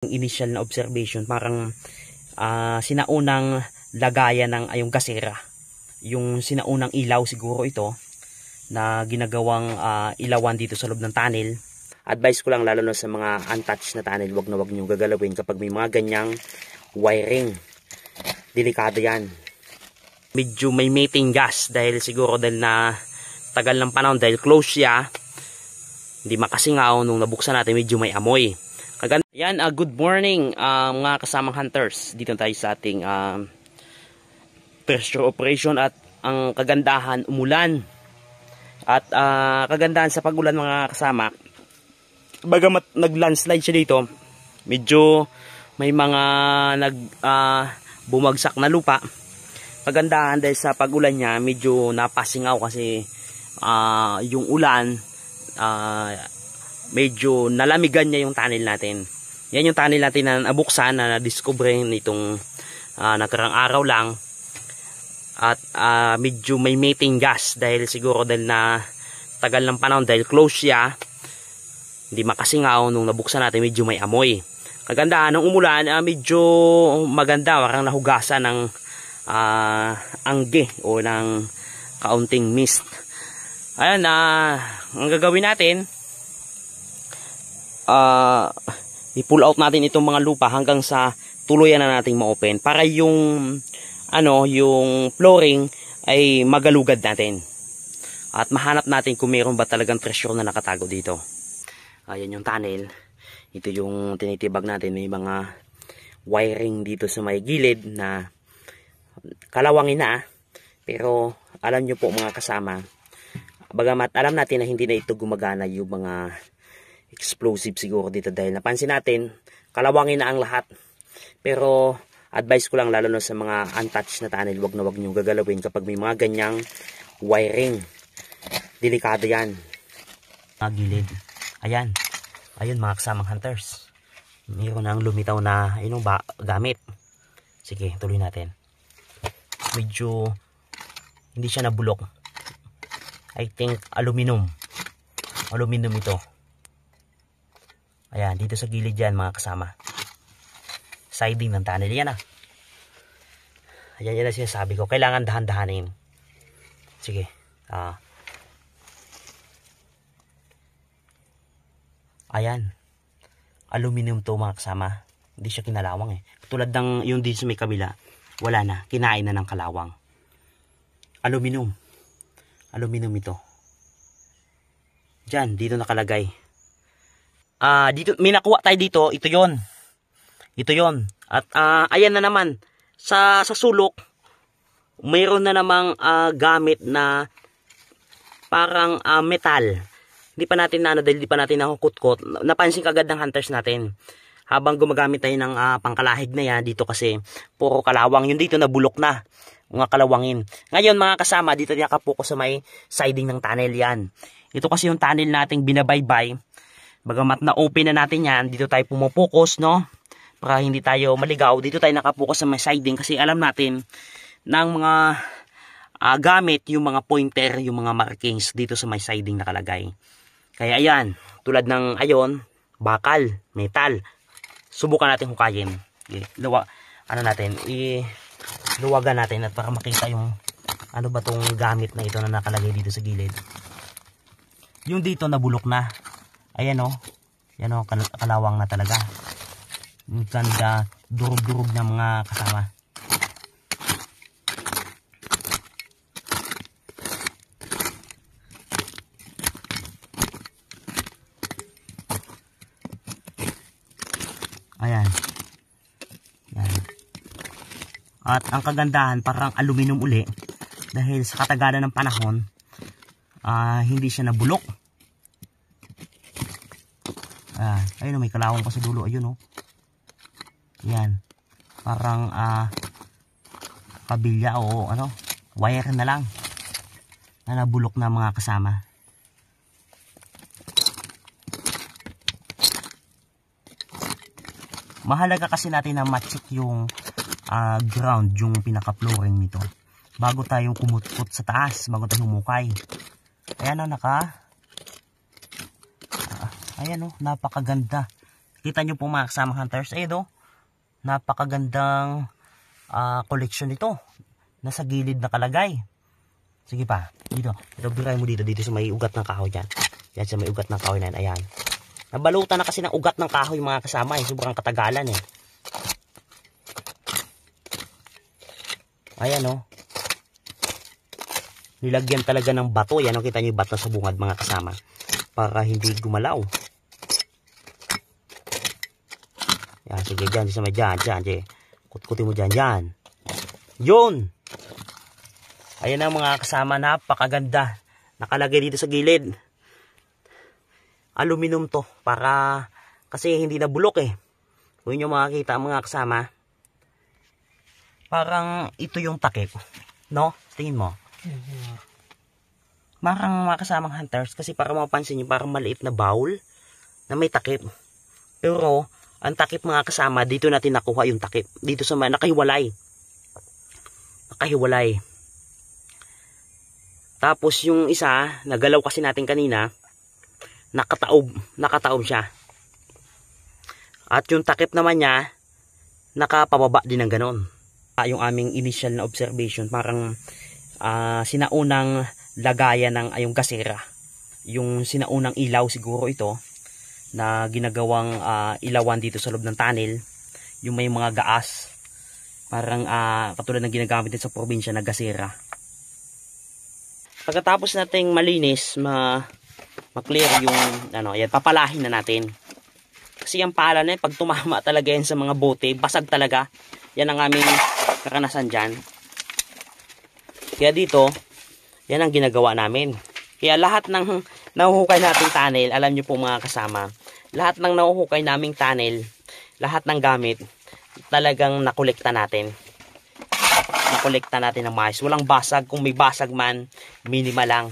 Initial na observation, parang sinaunang lagayan ng yung gasera, yung sinaunang ilaw siguro ito na ginagawang ilawan dito sa loob ng tunnel. Advice ko lang, lalo na sa mga untouched na tunnel, wag na wag nyo gagalawin kapag may mga ganyang wiring. Delikado yan. Medyo may mating gas dahil siguro dahil na tagal ng panahon, dahil close siya, hindi makasingaw. Nung nabuksan natin, medyo may amoy. Yan, good morning mga kasamang hunters. Dito tayo sa ating pressure operation at ang kagandahan, umulan. At kagandahan sa pagulan mga kasama, bagamat nag-landslide siya dito, medyo may mga bumagsak na lupa. Kagandahan dahil sa pagulan niya, medyo napasingaw kasi yung ulan, medyo nalamigan niya yung tunnel natin. Yan yung tunnel natin na nabuksan, na na-discover nitong nakarang araw lang. At medyo may mating gas dahil siguro dahil na tagal ng panahon, dahil close siya, hindi makasingaw. Nung nabuksan natin, medyo may amoy. Kagandahan ng umulan, medyo maganda, parang nahugasan ng angge o ng kaunting mist. Ayan, ang gagawin natin, i-pull out natin itong mga lupa hanggang sa tuluyan na nating ma-open para yung yung flooring ay magalugad natin at mahanap natin kung mayroon ba talagang treasure na nakatago dito. Ayan yung tunnel. Ito yung tinitibag natin. May mga wiring dito sa may gilid na kalawangin na, pero alam nyo po mga kasama, bagamat alam natin na hindi na ito gumagana yung mga explosive siguro dito dahil napansin natin kalawangin na ang lahat. Pero advice ko lang, lalo na sa mga untouched na tunnel, wag na wag nyo gagalawin kapag may mga ganyang wiring. Delikado yan. Gilid. Ayan. Ayun mga kasamang hunters, mayroon nang lumitaw na gamit. Sige, tuloy natin. Medyo hindi siya nabulok. I think aluminum ito. Ayan, dito sa gilid yan mga kasama, siding ng tunnel yan. Ayan, yan ang sinasabi ko, kailangan dahan-dahanin. Sige, ayan, aluminum to mga kasama. Hindi siya kinalawang tulad ng yung dito sa may kabila, wala na, kinain na ng kalawang. Aluminum ito. Diyan, dito nakalagay. Dito may nakuha tayo dito, ito yon. At ayan na naman sa sulok, mayroon na namang gamit na parang metal. Hindi pa natin dahil di pa natin nakukutkot. Napansin kagad ng hunters natin habang gumagamit tayo ng pangkalahig na yan dito, kasi puro kalawang. Yung dito nabulok na, mga kalawangin. Ngayon mga kasama, dito nakapokus sa may siding ng tunnel yan. Ito kasi yung tunnel nating binabaybay. Bagamat na open na natin yan, dito tayo pumupokus, no? Para hindi tayo maligaw, dito tayo nakapokus sa may siding kasi alam natin ng mga gamit, yung mga pointer, yung mga markings dito sa may siding nakalagay. Kaya ayan, tulad ng ayon, bakal, metal. Subukan natin hukayin. Luwagan natin at para makita yung ano ba tong gamit na ito na nakalagay dito sa gilid. Yung dito nabulok na. Ayan yan kalawang na talaga. Ang ganda, durug-durug na mga kasama. Ayan. Yan. At ang kagandahan, parang aluminum uli dahil sa katagalan ng panahon, hindi siya nabulok. Ayun, may kalawang pa sa dulo. Ayun yan, parang kabilya o wire na lang na nabulok na mga kasama. Mahalaga kasi natin na ma-check yung ground, yung pinaka-flooring nito bago tayo kumutkot sa taas, bago tayo humukay. Ayan ayan napakaganda. Kita nyo po mga kasama hunters, napakagandang collection nito. Nasa gilid nakalagay. Sige pa, dito. Biray mo dito sa may ugat ng kahoy dyan. Yan sa may ugat ng kahoy na yan, ayan. Nabalutan na kasi ng ugat ng kahoy mga kasama, sobrang katagalan Ayan nilagyan talaga ng bato. Yan kita nyo yung bato sa bungad mga kasama. Para hindi gumalaw. Yan, sige dyan, dyan. Kutkutin mo dyan. Yun! Ayan ang mga kasama, napakaganda. Nakalagay dito sa gilid. Aluminum to, para, kasi hindi na bulok Kung nyo makakita mga kasama, parang ito yung takip. No? Tingin mo. Parang mga kasamang hunters, kasi para mapapansin nyo, parang maliit na bowl na may takip. Pero, ang takip mga kasama, dito natin nakuha yung takip. Dito sa nakahiwalay. Tapos yung isa, nagalaw kasi natin kanina, nakataob siya. At yung takip naman niya, nakapababa din ng ganon. Yung aming initial na observation, parang sinaunang lagayan ng yung gasera. Yung sinaunang ilaw siguro ito, na ginagawang ilawan dito sa loob ng tunnel. Yung may mga gaas. Parang katulad ng ginagamit din sa probinsya na gasera. Pagkatapos nating malinis, ma-clear yung yan, papalahin na natin. Kasi yung pala na pag tumama talaga yan sa mga bote, basag talaga. Yan ang aming karanasan dyan. Kaya dito, yan ang ginagawa namin. Kaya lahat ng nahuhukay nating tunnel, alam nyo po mga kasama, lahat ng nahuhukay naming tunnel, lahat ng gamit, talagang nakolekta natin. Nakolekta natin ng mais. Walang basag. Kung may basag man, minimal lang.